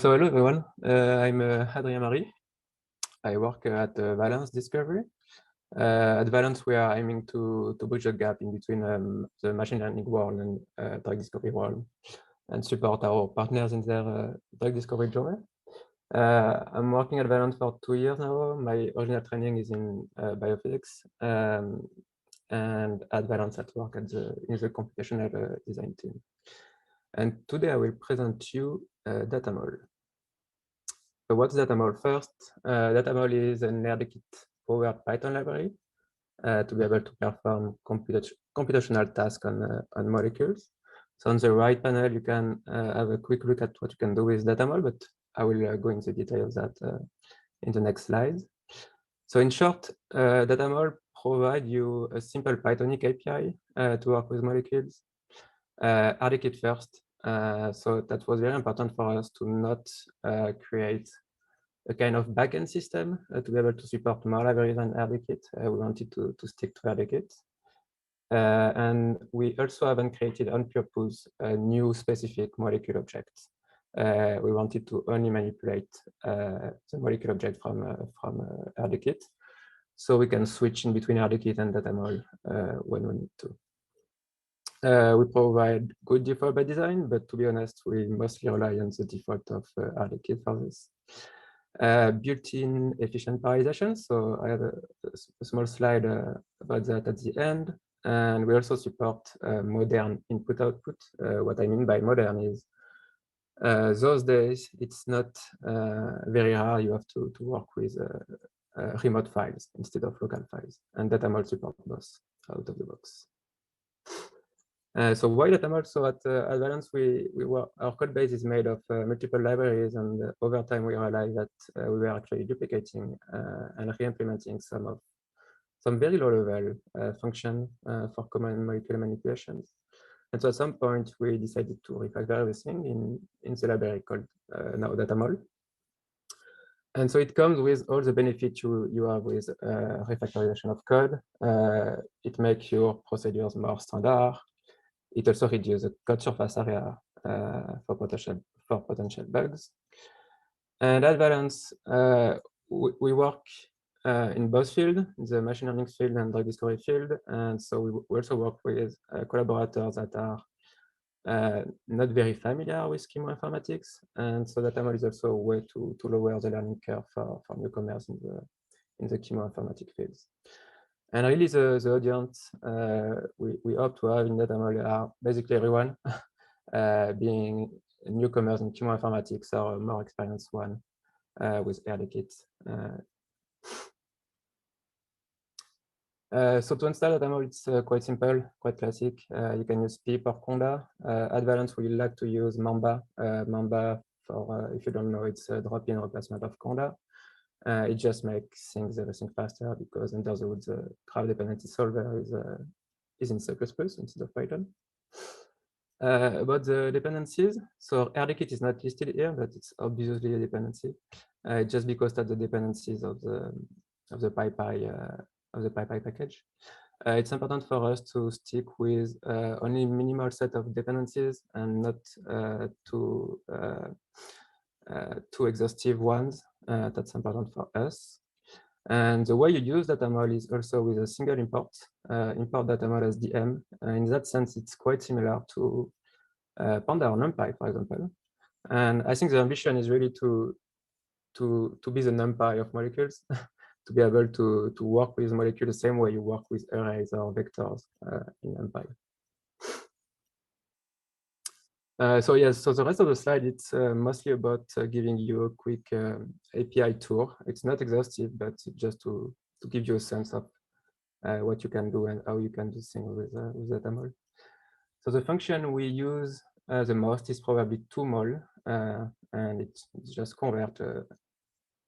So hello everyone, I'm Adrien Marie. I work at Valence Discovery. At Valence, we are aiming to bridge the gap in between the machine learning world and drug discovery world, and support our partners in their drug discovery journey. I'm working at Valence for 2 years now. My original training is in biophysics, and at Valence I work in the computational design team. And today I will present you DataMol. So what's DataMol first? DataMol is an RDKit-powered Python library to be able to perform computational tasks on molecules. So on the right panel, you can have a quick look at what you can do with DataMol, but I will go into detail of that in the next slide. So in short, DataMol provides you a simple Pythonic API to work with molecules. RDKit first. So that was very important for us to not create a kind of backend system to be able to support more libraries than RDKit. We wanted to stick to RDKit. And we also haven't created on purpose a new specific molecule object. We wanted to only manipulate the molecule object from RDKit, so we can switch in between RDKit and DataMol when we need to. We provide good default by design, but to be honest, we mostly rely on the default of RDKit for this. Built-in efficient parallelization. So I have a small slide about that at the end. And we also support modern input-output. What I mean by modern is those days, it's not very rare. You have to work with remote files instead of local files. And DataMol support both out of the box. So why DataMol? So at Valence, our code base is made of multiple libraries, and over time we realized that we were actually duplicating and re-implementing some very low-level function for common molecular manipulations. And so at some point we decided to refactor everything in the library called now DataMol. And so it comes with all the benefits you have with refactorization of code. It makes your procedures more standard. It also reduces the code surface area for potential bugs. And at Valence, we work in both fields, the machine learning field and drug discovery field. And so we also work with collaborators that are not very familiar with chemoinformatics. And so DataMol is also a way to lower the learning curve for newcomers in the chemoinformatics fields. And really the audience we hope to have in DataMol are basically everyone, being newcomers in chemoinformatics or a more experienced one with RDKit. So to install DataMol, it's quite simple, quite classic. You can use pip or conda. At Valence, we like to use Mamba. Mamba, for if you don't know, it's a drop-in replacement of conda. It just makes everything faster because under the hood, the graph dependency solver is in C++ instead of Python. About the dependencies, so RDKit is not listed here, but it's obviously a dependency, just because that's the dependencies of the PyPy package. It's important for us to stick with only minimal set of dependencies and not too exhaustive ones. That's important for us. And the way you use DataMol is also with a single import, import DataMol as DM. In that sense, it's quite similar to Panda or NumPy, for example. And I think the ambition is really to be the NumPy of molecules, to be able to work with molecules the same way you work with arrays or vectors in NumPy. So yes, so the rest of the slide, it's mostly about giving you a quick API tour. It's not exhaustive, but just to give you a sense of what you can do and how you can do things with DataMol. So the function we use the most is probably tomol, and it's just convert a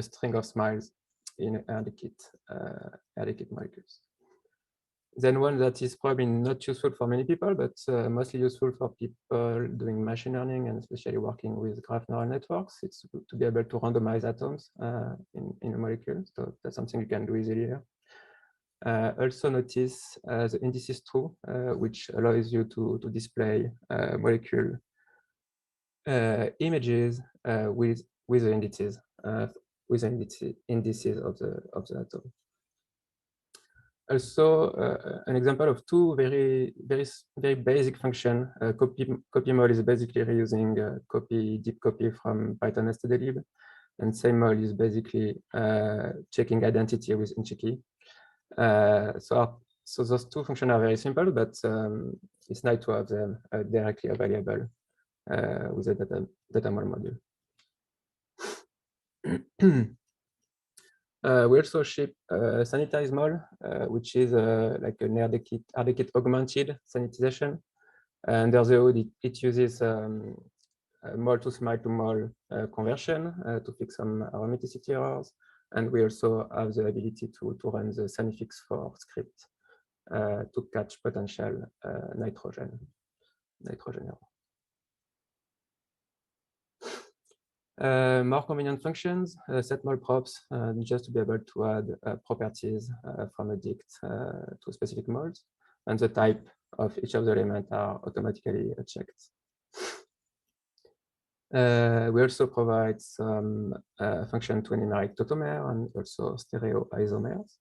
string of smiles in RDKit molecules. Then one that is probably not useful for many people, but mostly useful for people doing machine learning and especially working with graph neural networks. It's to be able to randomize atoms in a molecule. So that's something you can do easily here. Also notice the indices true, which allows you to display a molecule images with the indices of the atom. Also, an example of two very basic function. Copy_mol is basically reusing deep copy from Python stdlib, and SameMol is basically checking identity with InChIkey. So those two functions are very simple, but it's nice to have them directly available with the datamol module. We also ship SanitizeMol, which is like an RDKit augmented sanitization. And under the hood, it uses mol to smile to mol conversion to fix some aromaticity errors. And we also have the ability to run the sanifix4 script to catch potential nitrogen error. More convenient functions, set mol props, just to be able to add properties from a dict to specific mols, and the type of each of the elements are automatically checked. We also provide some function to enumerate tautomers and also stereoisomers.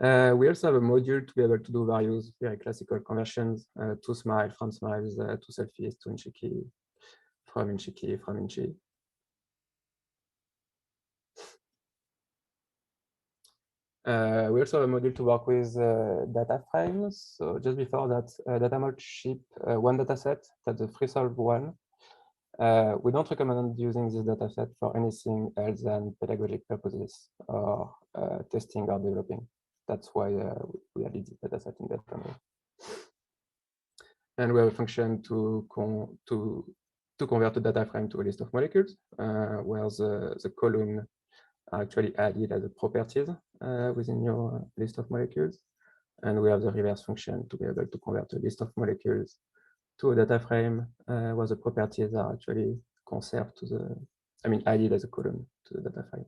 We also have a module to be able to do various very classical conversions to smile, from smiles to selfies, to InChIkey, from InChIkey, from InChI. We also have a module to work with data frames. So just before that, datamol ship one dataset, that's the FreeSolve one. We don't recommend using this dataset for anything else than pedagogic purposes or testing or developing. That's why we added this dataset in datamol. And we have a function to convert a data frame to a list of molecules, where the column are actually added as a properties within your list of molecules. And we have the reverse function to be able to convert a list of molecules to a data frame where the properties are actually conserved to added as a column to the data frame.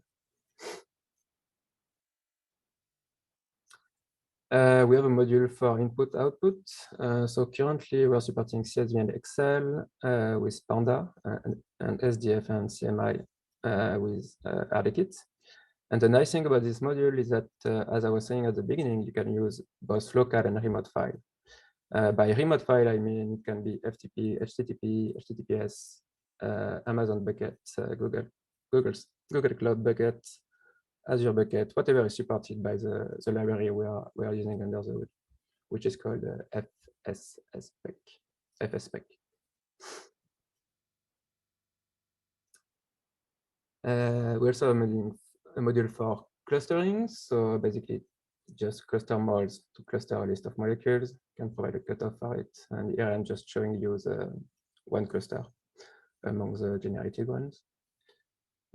We have a module for input/output. So currently we're supporting CSV and Excel with Panda and SDF and CMI with RDKit. And the nice thing about this module is that, as I was saying at the beginning, you can use both local and remote file. By remote file, I mean it can be FTP, HTTP, HTTPS, Amazon bucket, Google Cloud bucket, Azure bucket, whatever is supported by the library we are using under the hood, which is called FSSPEC. We also have a module for clustering. So basically, just cluster mols to cluster a list of molecules. You can provide a cutoff for it. And here I'm just showing you the one cluster among the generated ones.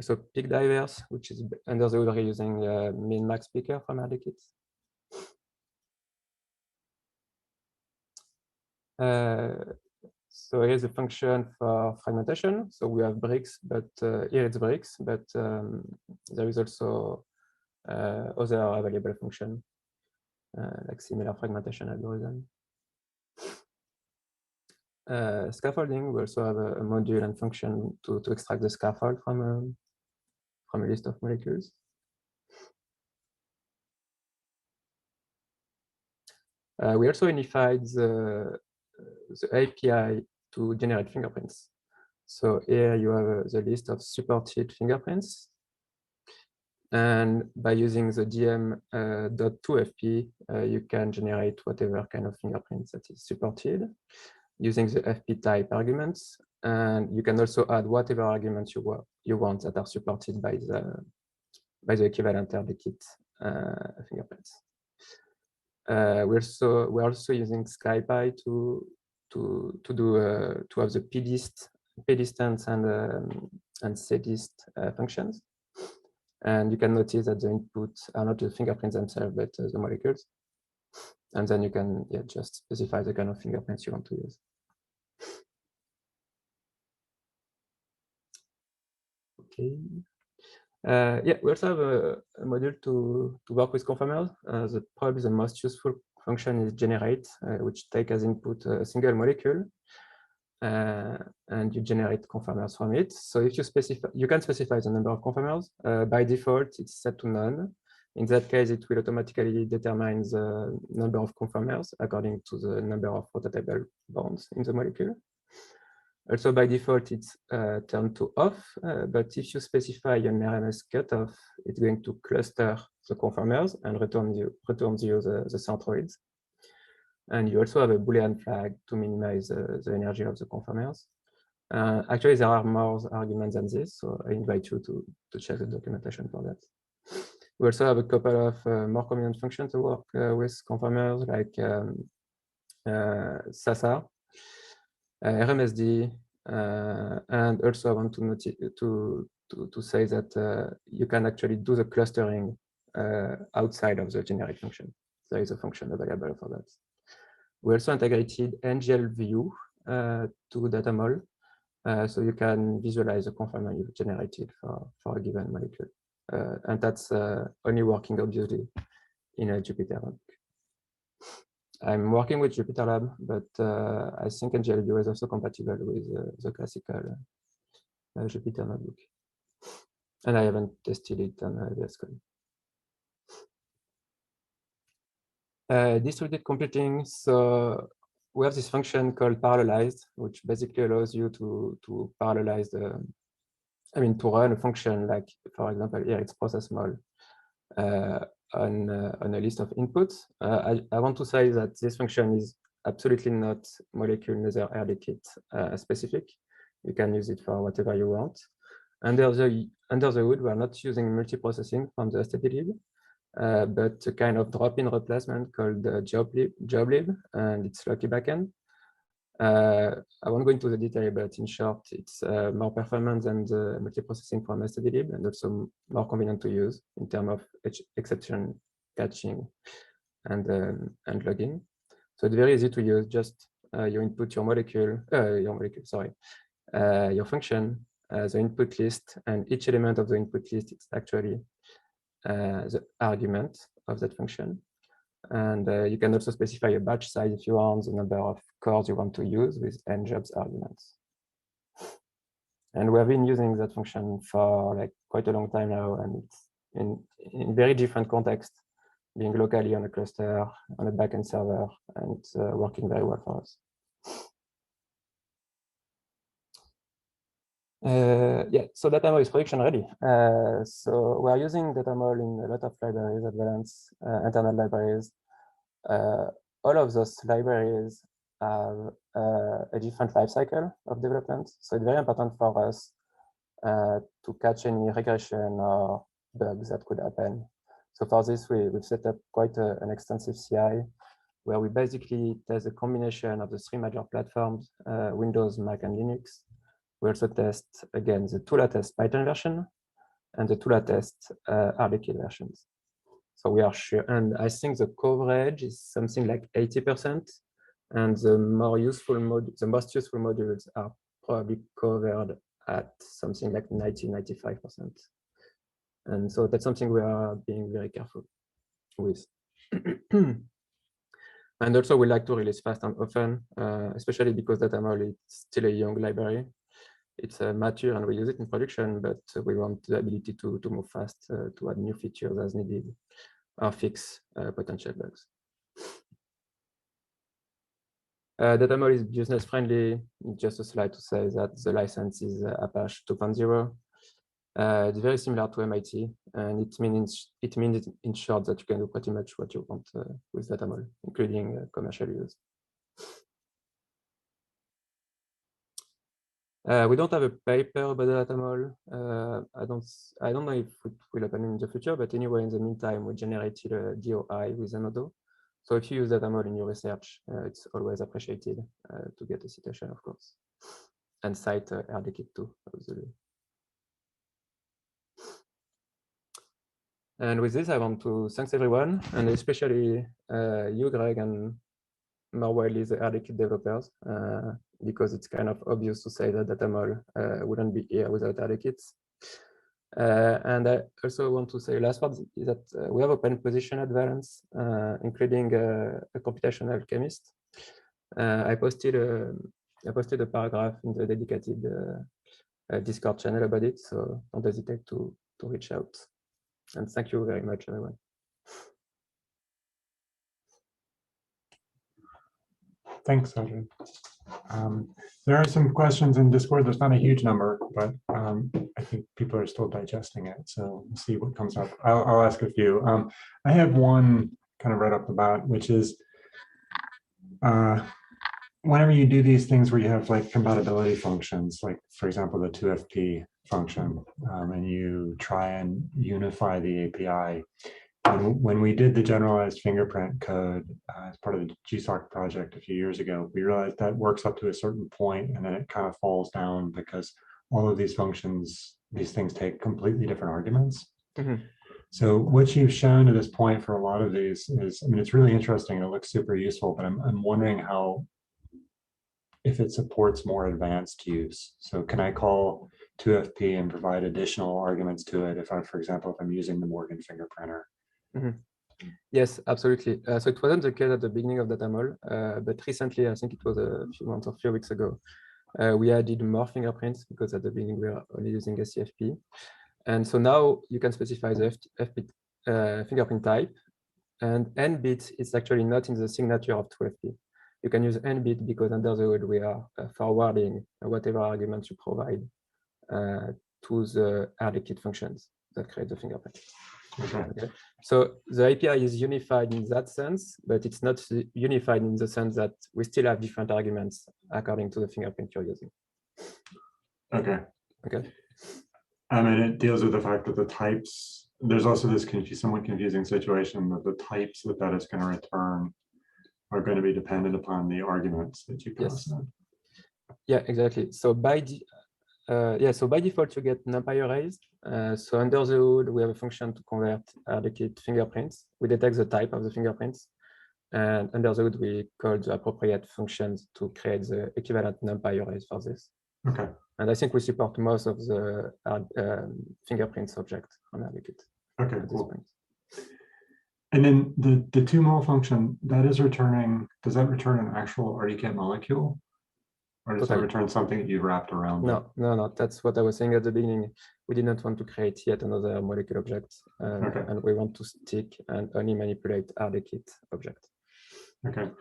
So peak divers, which is under the hood using min-max picker from RDKit. So here's a function for fragmentation. So we have bricks, but here it's bricks, but there is also other available function like similar fragmentation algorithm. Scaffolding, we also have a module and function to extract the scaffold from a list of molecules. We also unified the API to generate fingerprints. So here you have the list of supported fingerprints. And by using the dm.toFP, you can generate whatever kind of fingerprints that is supported using the FP type arguments. And you can also add whatever arguments you want that are supported by the equivalent RDKit fingerprints. We're also using SciPy to have the pdist and cdist functions. And you can notice that the inputs are not the fingerprints themselves, but the molecules. And then you can just specify the kind of fingerprints you want to use. Okay. We also have a module to work with conformers. Probably the most useful function is generate, which take as input a single molecule, and you generate conformers from it. So if you specify, you can specify the number of conformers. By default, it's set to none. In that case, it will automatically determine the number of conformers according to the number of rotatable bonds in the molecule. Also, by default, it's turned to off, but if you specify an RMS cutoff, it's going to cluster the conformers and return you the centroids. And you also have a Boolean flag to minimize the energy of the conformers. Actually, there are more arguments than this, so I invite you to check the documentation for that. We also have a couple of more convenient functions to work with conformers, like SASA, RMSD, and also I want to say that you can actually do the clustering outside of the generate function. There is a function available for that. We also integrated NGL-View to Datamol, so you can visualize the conformer you've generated for a given molecule. And that's only working obviously in a Jupyter notebook. I'm working with JupyterLab, but I think NGL-View is also compatible with the classical Jupyter notebook. And I haven't tested it on VS Code. Distributed computing. So we have this function called parallelized, which basically allows you to parallelize to run a function like, for example, here it's process mol on a list of inputs. I want to say that this function is absolutely not molecule nether air liquid specific. You can use it for whatever you want. Under the hood, we are not using multiprocessing from the stdlib, but a kind of drop-in replacement called joblib, and it's Loki backend. I won't go into the detail, but in short, it's more performant than the multiprocessing from stdlib, and also more convenient to use in terms of exception catching and logging. So it's very easy to use. Just you input your function, the input list, and each element of the input list is actually the argument of that function. And you can also specify a batch size if you want, the number of cores you want to use with njobs arguments. And we have been using that function for like quite a long time now, and it's in very different contexts, being locally on a cluster, on a backend server, and it's working very well for us. Yeah, so Datamol is production ready. So we are using Datamol in a lot of libraries at Valence, internal libraries. All of those libraries have a different lifecycle of development. So it's very important for us to catch any regression or bugs that could happen. So for this, we've set up quite an extensive CI where we basically test a combination of the three major platforms, Windows, Mac, and Linux. We also test, again, the two latest Python version and the two latest RDK versions. So we are sure, and I think the coverage is something like 80%, and the most useful modules are probably covered at something like 90–95%. And so that's something we are being very careful with. And also we like to release fast and often, especially because Datamol is still a young library. It's mature and we use it in production, but we want the ability to move fast, to add new features as needed, or fix potential bugs. Datamol is business friendly. Just a slide to say that the license is Apache 2.0. It's very similar to MIT, and it means in short that you can do pretty much what you want with Datamol, including commercial use. We don't have a paper about Datamol. I don't know if it will happen in the future, but anyway, in the meantime, we generated a DOI with Zenodo. So if you use Datamol in your research, it's always appreciated to get a citation, of course, and cite RDKit too, obviously. And with this, I want to thank everyone, and especially you, Greg, and more widely the RDKit developers, because it's kind of obvious to say that Datamol wouldn't be here without RDKits. And I also want to say last part is that we have open position at Valence, including a computational chemist. I posted a paragraph in the dedicated Discord channel about it, so don't hesitate to reach out. And thank you very much, everyone. Thanks, Sajid. There are some questions in Discord. There's not a huge number, but I think people are still digesting it. So we'll see what comes up. I'll ask a few. I have one kind of right off the bat, which is whenever you do these things where you have like compatibility functions, like for example, the 2FP function, and you try and unify the API. When we did the generalized fingerprint code as part of the GSOC project a few years ago, we realized that works up to a certain point and then it kind of falls down because all of these functions, these things take completely different arguments. Mm-hmm. So what you've shown to this point for a lot of these is, I mean, it's really interesting and it looks super useful, but I'm wondering how, if it supports more advanced use. So can I call 2FP and provide additional arguments to it if I, for example, if I'm using the Morgan fingerprinter? Mm-hmm. Yes, absolutely. So it wasn't the case at the beginning of Datamol, but recently, I think it was a few months or a few weeks ago, we added more fingerprints because at the beginning we were only using SCFP. And so now you can specify the fingerprint type, and n-bit is actually not in the signature of 2FP. You can use n-bit because under the hood we are forwarding whatever arguments you provide to the RDKit functions that create the fingerprint. Okay. So the API is unified in that sense, but it's not unified in the sense that we still have different arguments according to the fingerprint you're using. Okay. Okay. And it deals with the fact that the types, there's also this somewhat confusing situation that the types that is going to return are going to be dependent upon the arguments that you pass in. Yeah, exactly. So by default, you get NumPy arrays. So under the hood, we have a function to convert RDKit fingerprints. We detect the type of the fingerprints. And under the hood, we call the appropriate functions to create the equivalent NumPy arrays for this. Okay. And I think we support most of the fingerprints object on RDKit. Okay, cool. And then the two-mol function, that is returning, does that return an actual RDKit molecule? Or does that return something that you've wrapped around it? No. That's what I was saying at the beginning. We did not want to create yet another molecule object. And we want to stick and only manipulate RDKit object. Okay.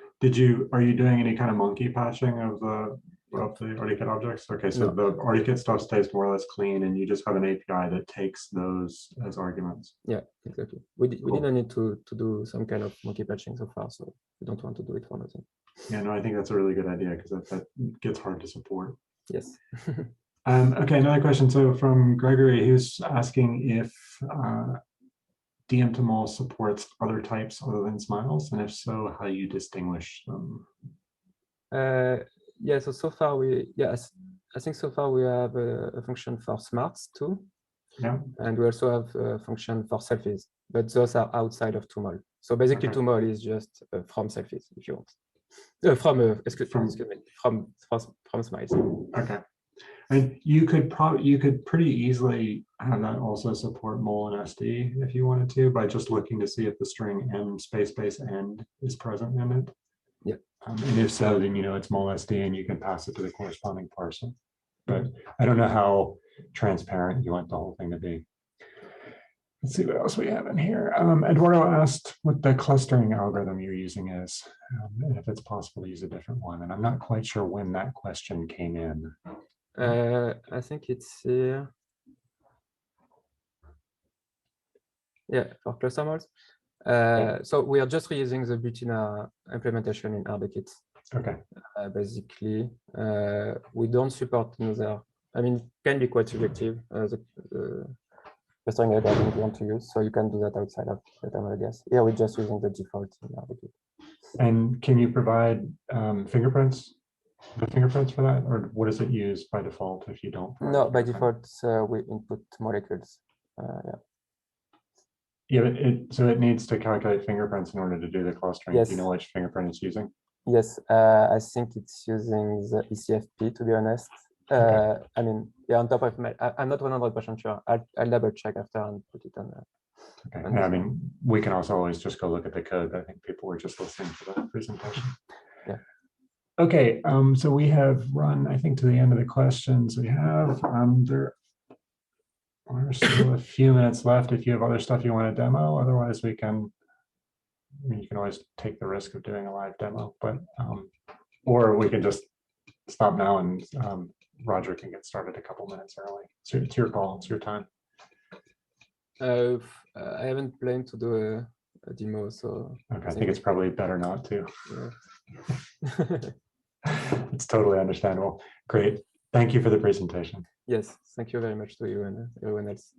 Are you doing any kind of monkey patching of the RDKit objects? Okay, so the RDKit stuff stays more or less clean and you just have an API that takes those as arguments. Yeah, exactly. We didn't need to do some kind of monkey patching so far, so we don't want to do it for nothing. Yeah, no, I think that's a really good idea because that gets hard to support. Yes. Okay, another question. So from Gregory, he was asking if DM2Mol supports other types other than smiles, and if so, how you distinguish them? Yeah, so far I think so far we have a function for smarts too. Yeah. And we also have a function for selfies, but those are outside of 2Mol. So basically 2Mol is just from selfies if you want. From smiles. Okay. And you could pretty easily have that also support mol and SD if you wanted to, by just looking to see if the string m space end is present in it. Yeah. And if so, then you know it's mol SD and you can pass it to the corresponding parser. But I don't know how transparent you want the whole thing to be. Let's see what else we have in here. Eduardo asked what the clustering algorithm you're using is, and if it's possible to use a different one. And I'm not quite sure when that question came in. I think it's here. Yeah, for cluster mods. So we are just reusing the Butina implementation in RDKit. Okay. Basically, we don't support another. I mean, it can be quite subjective. The clustering algorithm you want to use, so you can do that outside of Datamol, I guess. Yeah, we're just using the default in RDKit. And can you provide fingerprints? The fingerprints for that, or what does it use by default if you don't? No, by default we input molecules. Yeah, so it needs to calculate fingerprints in order to do the clustering. Yes. Do you know which fingerprint it's using? Yes, I think it's using the ECFP, to be honest. I mean, yeah, on top of my, I'm not 100% sure. I'll double check after and put it on. Okay. Yeah, I mean, we can also always just go look at the code, but I think people were just listening to the presentation. Yeah. Okay, so we have run, I think, to the end of the questions we have. There are still a few minutes left if you have other stuff you want to demo. Otherwise, we can, I mean, you can always take the risk of doing a live demo, but or we can just stop now and Roger can get started a couple minutes early. So it's your call, it's your time. I haven't planned to do a demo, so Okay, I think it's probably better not to. Yeah. It's totally understandable. Great. Thank you for the presentation. Yes, thank you very much to you and everyone else.